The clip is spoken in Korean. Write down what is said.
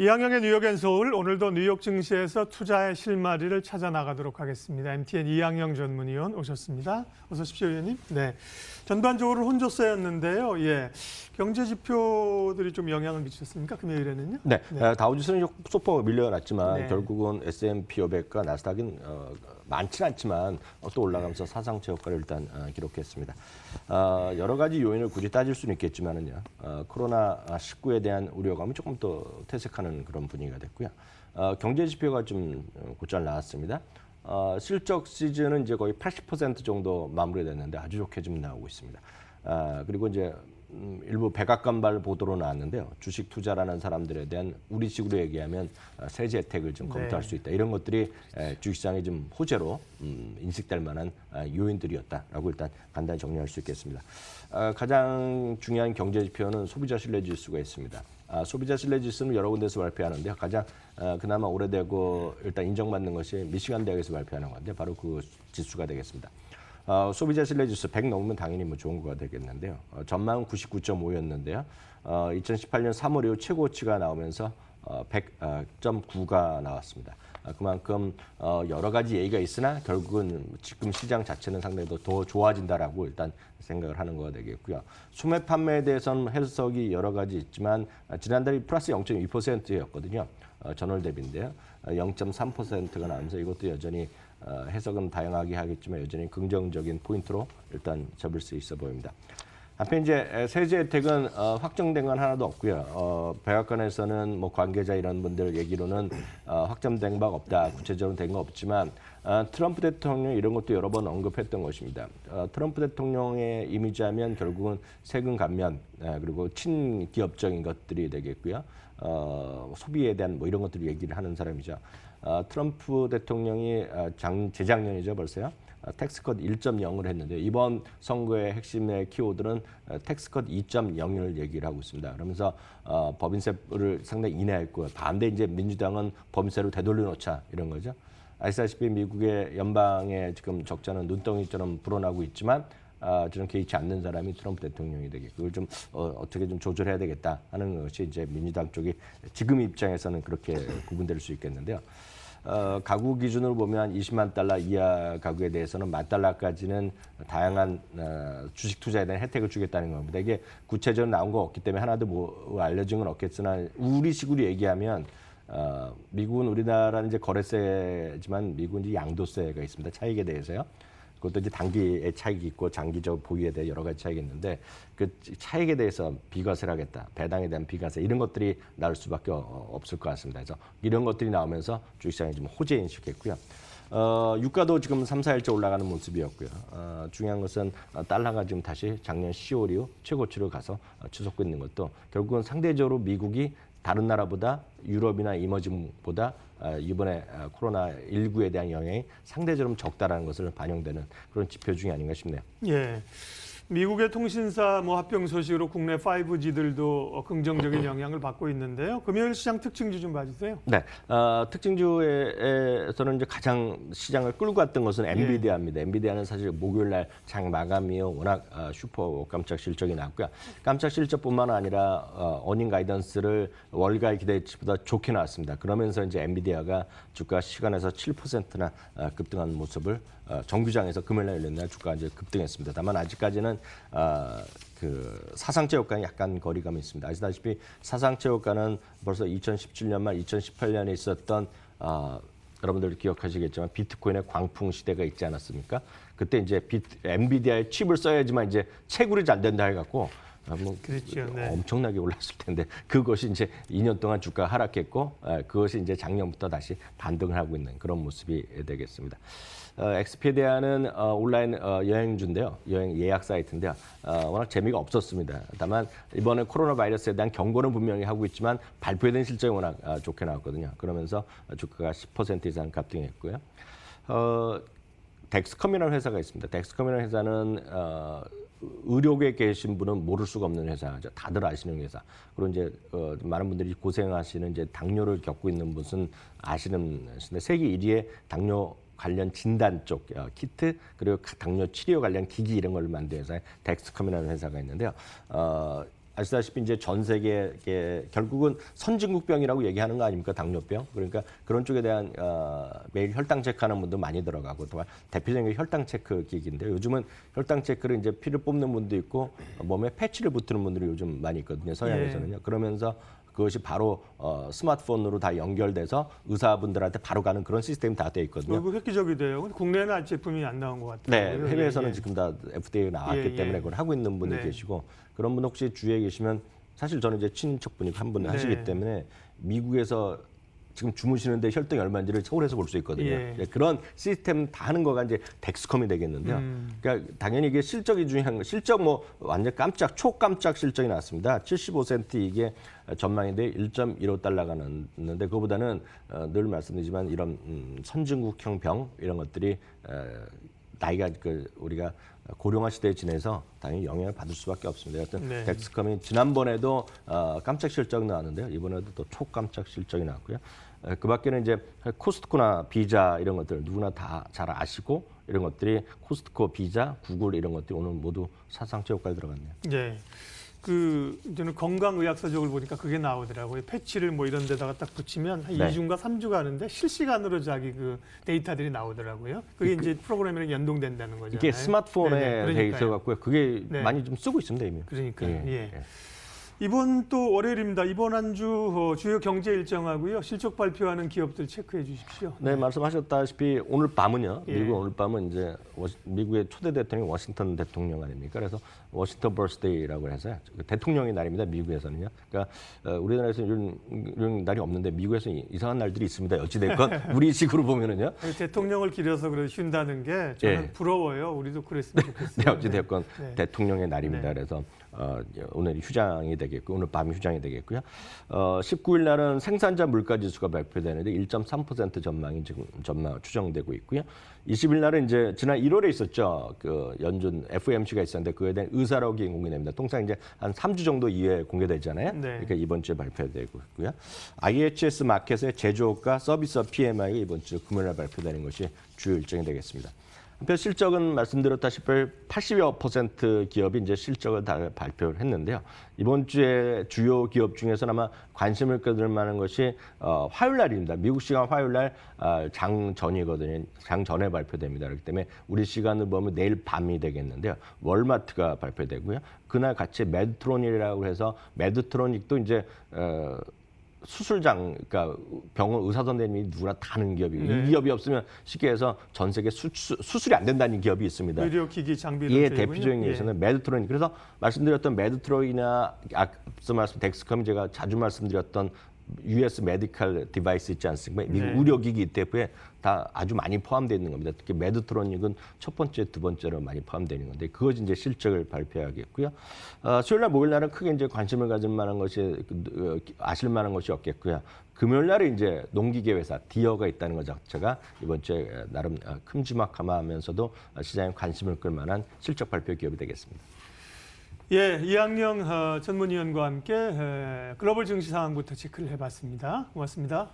이항영의 뉴욕 앤 서울, 오늘도 뉴욕 증시에서 투자의 실마리를 찾아 나가도록 하겠습니다. MTN 이항영 전문위원 오셨습니다. 어서 오십시오, 위원님. 네, 전반적으로 혼조세였는데요. 경제 지표들이 좀 영향을 미쳤습니까? 금요일에는요? 네. 다우지수는 소폭 밀려났지만 네. 결국은 S&P 500과 나스닥은 많지는 않지만 또 올라가면서 사상체 효과를 일단 기록했습니다. 여러 가지 요인을 굳이 따질 수는 있겠지만은요. 코로나19에 대한 우려감이 조금 더 퇴색하는 그런 분위기가 됐고요. 경제 지표가 좀 곧잘 나왔습니다. 실적 시즌은 이제 거의 80% 정도 마무리됐는데 아주 좋게 좀 나오고 있습니다. 그리고 이제 일부 백악관발 보도로 나왔는데요. 주식 투자라는 사람들에 대한 우리식으로 얘기하면 세제 혜택을 좀 검토할 수 있다. 이런 것들이 주식시장의 좀 호재로 인식될 만한 요인들이었다라고 일단 간단히 정리할 수 있겠습니다. 가장 중요한 경제 지표는 소비자 신뢰 지수가 있습니다. 소비자 신뢰 지수는 여러 군데서 발표하는데요. 가장 그나마 오래되고 일단 인정받는 것이 미시간 대학에서 발표하는 건데 바로 그 지수가 되겠습니다. 소비자 신뢰 지수 100 넘으면 당연히 뭐 좋은 거가 되겠는데요. 전망은 99.5였는데요. 2018년 3월 이후 최고치가 나오면서 100.9가 나왔습니다. 그만큼 여러 가지 얘기가 있으나 결국은 지금 시장 자체는 상당히 더 좋아진다라고 일단 생각을 하는 거가 되겠고요. 소매 판매에 대해서는 해석이 여러 가지 있지만 지난달이 플러스 0.2%였거든요. 전월 대비인데요. 0.3%가 나오면서 이것도 여전히 해석은 다양하게 하겠지만 여전히 긍정적인 포인트로 일단 잡을 수 있어 보입니다. 한편 이제 세제 혜택은 확정된 건 하나도 없고요. 백악관에서는 뭐 관계자 이런 분들 얘기로는 확정된 바가 없다, 구체적으로 된 거 없지만 트럼프 대통령 이런 것도 여러 번 언급했던 것입니다. 트럼프 대통령의 이미지하면 결국은 세금 감면 그리고 친기업적인 것들이 되겠고요. 소비에 대한 뭐 이런 것들을 얘기를 하는 사람이죠. 트럼프 대통령이 재작년이죠 벌써요. 텍스컷 1.0을 했는데 이번 선거의 핵심의 키워드는 텍스컷 2.0을 얘기를 하고 있습니다. 그러면서 법인세를 상당히 인하했고요. 반대 이제 민주당은 법인세를 되돌려놓자 이런 거죠. 아시다시피 미국의 연방의 지금 적자는 눈덩이처럼 불어나고 있지만 저는 개의치 않는 사람이 트럼프 대통령이 되겠고 그걸 좀 어떻게 좀 조절해야 되겠다 하는 것이 이제 민주당 쪽이 지금 입장에서는 그렇게 구분될 수 있겠는데요. 가구 기준으로 보면 20만 달러 이하 가구에 대해서는 1만 달러까지는 다양한 주식 투자에 대한 혜택을 주겠다는 겁니다. 이게 구체적으로 나온 거 없기 때문에 하나도 뭐 알려진 건 없겠으나 우리식으로 얘기하면 미국은 우리나라는 이제 거래세지만 미국은 이제 양도세가 있습니다. 차익에 대해서요. 그것도 이제 단기의 차익이 있고 장기적 보유에 대해 여러 가지 차익이 있는데 그 차익에 대해서 비과세를 하겠다. 배당에 대한 비과세 이런 것들이 나올 수밖에 없을 것 같습니다. 그래서 이런 것들이 나오면서 주식시장이 좀 호재 인식했고요. 유가도 지금 3, 4일째 올라가는 모습이었고요. 중요한 것은 달러가 지금 다시 작년 10월 이후 최고치로 가서 치솟고 있는 것도 결국은 상대적으로 미국이 다른 나라보다 유럽이나 이머징보다 이번에 코로나19에 대한 영향이 상대적으로 적다라는 것을 반영되는 그런 지표 중이 아닌가 싶네요. 예. 미국의 통신사 합병 소식으로 국내 5G들도 긍정적인 영향을 받고 있는데요. 금요일 시장 특징주 좀 봐주세요. 네, 특징주에서는 이제 가장 시장을 끌고 갔던 것은 엔비디아입니다. 엔비디아는 사실 목요일 날 장 마감이요 워낙 슈퍼 깜짝 실적이 나왔고요. 깜짝 실적뿐만 아니라 어닝 가이던스를 월가의 기대치보다 좋게 나왔습니다. 그러면서 이제 엔비디아가 주가 시간에서 7%나 급등한 모습을 정규장에서 금요일 날 열린 날 주가가 이제 급등했습니다. 다만 아직까지는 그 사상체 효과는 약간 거리감이 있습니다. 아시다시피 사상체 효과는 벌써 2017년 말 2018년에 있었던 여러분들 기억하시겠지만 비트코인의 광풍 시대가 있지 않았습니까? 그때 이제 엔비디아의 칩을 써야지만 이제 채굴이 잘 된다 해갖고 그렇죠. 네. 엄청나게 올랐을 텐데 그것이 이제 2년 동안 주가 하락했고 그것이 이제 작년부터 다시 반등을 하고 있는 그런 모습이 되겠습니다. 엑스피디아는 온라인 여행주인데요. 여행 예약 사이트인데요. 워낙 재미가 없었습니다. 다만 이번에 코로나 바이러스에 대한 경고는 분명히 하고 있지만 발표된 실적이 워낙 좋게 나왔거든요. 그러면서 주가가 10% 이상 급등했고요. 덱스컴이라는 회사가 있습니다. 덱스컴이라는 회사는 의료계에 계신 분은 모를 수가 없는 회사죠. 다들 아시는 회사. 그리고 이제 많은 분들이 고생하시는 이제 당뇨를 겪고 있는 분은 아시는 회사인데 세계 1위의 당뇨 관련 진단 쪽 키트 그리고 당뇨 치료 관련 기기 이런 걸 만든 회사에 덱스컴이라는 회사가 있는데요. 아시다시피 이제 전 세계 결국은 선진국병이라고 얘기하는 거 아닙니까? 당뇨병. 그러니까 그런 쪽에 대한 매일 혈당 체크하는 분도 많이 들어가고 또 대표적인 게 혈당 체크 기기인데요. 요즘은 혈당 체크를 이제 피를 뽑는 분도 있고 몸에 패치를 붙이는 분들이 요즘 많이 있거든요. 서양에서는요. 그러면서 그것이 바로 스마트폰으로 다 연결돼서 의사분들한테 바로 가는 그런 시스템이 다 돼 있거든요. 그 획기적이 돼요. 근데 국내에는 아직 제품이 안 나온 것 같아요. 네, 해외에서는 지금 다 FDA 나왔기 때문에 그걸 하고 있는 분이 네. 계시고 그런 분 혹시 주위에 계시면 사실 저는 이제 친인척분이 한 분 하시기 때문에 미국에서 지금 주무시는데 혈당이 얼마인지를 서울에서 볼 수 있거든요. 예. 그런 시스템 다 하는 거가 이제 덱스컴이 되겠는데요. 그러니까 당연히 이게 실적이 중요한 거, 실적 뭐 완전 초깜짝 실적이 나왔습니다. 75센트 이게 전망인데 1.15달러가 났는데 그거보다는 늘 말씀드리지만 이런 선진국형 병 이런 것들이 나이가 우리가 고령화 시대에 지내서 당연히 영향을 받을 수밖에 없습니다. 하여튼 네. 덱스컴이 지난번에도 깜짝 실적 나왔는데요. 이번에도 또 초깜짝 실적이 나왔고요. 그 밖에는 이제 코스트코나 비자 이런 것들 누구나 다 잘 아시고 이런 것들이 코스트코, 비자, 구글 이런 것들이 오늘 모두 사상체 효과에 들어갔네요. 네. 저는 건강의학서적을 보니까 그게 나오더라고요. 패치를 뭐 이런 데다가 딱 붙이면 한 2주인가 3주 가는데 실시간으로 자기 그 데이터들이 나오더라고요. 그게 이제 프로그램이랑 연동된다는 거잖아요. 이게 스마트폰에 돼 있어 갖고요. 그게 네. 많이 좀 쓰고 있습니다, 이미. 그러니까요. 예. 이번 또 월요일입니다. 이번 한 주 주요 경제 일정하고요. 실적 발표하는 기업들 체크해 주십시오. 네, 말씀하셨다시피 오늘 밤은요. 예. 미국 오늘 밤은 이제 미국의 초대 대통령이 워싱턴 대통령 아닙니까? 그래서 워싱턴 버스데이라고 해서 대통령의 날입니다. 미국에서는요. 그러니까 우리나라에서는 이런 날이 없는데 미국에서는 이상한 날들이 있습니다. 어찌 됐건 우리식으로 보면은요. 대통령을 기려서 그래 쉰다는 게 저는 예. 부러워요. 우리도 그랬으면 좋겠어요. 네, 어찌 됐건 네. 대통령의 날입니다. 네. 그래서 오늘 휴장이 되겠고 오늘 밤이 휴장이 되겠고요. 19일 날은 생산자 물가 지수가 발표되는데 1.3% 전망이 지금 추정되고 있고요. 20일 날은 이제 지난 1월에 있었죠. 그 연준 FOMC가 있었는데 그에 대한 의사록이 공개됩니다. 통상 이제 한 3주 정도 이후에 공개되잖아요. 네. 그러니까 이번 주에 발표되고 있고요. IHS 마켓의 제조업과 서비스업 PMI가 이번 주 금요일 날 발표되는 것이 주요 일정이 되겠습니다. 한편 실적은 말씀드렸다시피 80여 % 기업이 이제 실적을 다 발표를 했는데요. 이번 주에 주요 기업 중에서 아마 관심을 끌 만한 것이 화요일 날입니다. 미국 시간 화요일 날 장 전이거든요. 장 전에 발표됩니다. 그렇기 때문에 우리 시간을 보면 내일 밤이 되겠는데요. 월마트가 발표되고요. 그날 같이 메드트로닉이라고 해서 메드트로닉도 이제 수술장, 그러니까 병원 의사 선생님이 누구나 다 하는 기업이에요. 네. 이 기업이 없으면 쉽게 해서 전 세계 수술이 안 된다는 기업이 있습니다. 의료기기 장비를 예, 대표적인 예에서는 메드트로닉. 그래서 말씀드렸던 메드트로닉이나 앞서 말씀 덱스컴 제가 자주 말씀드렸던 US 메디컬 디바이스 있지 않습니까? 미국 네. 의료기기 ETF에 다 아주 많이 포함되어 있는 겁니다. 특히 메드트로닉은 첫 번째, 두 번째로 많이 포함되어 있는 건데 그것이 이제 실적을 발표하겠고요. 수요일 날, 목요일 날은 크게 이제 관심을 가질 만한 것이 아실 만한 것이 없겠고요. 금요일 날에 이제 농기계 회사 디어가 있다는 것 자체가 이번 주에 나름 큼지막하면서도 시장에 관심을 끌 만한 실적 발표 기업이 되겠습니다. 예, 이학영 전문위원과 함께 글로벌 증시 상황부터 체크를 해봤습니다. 고맙습니다.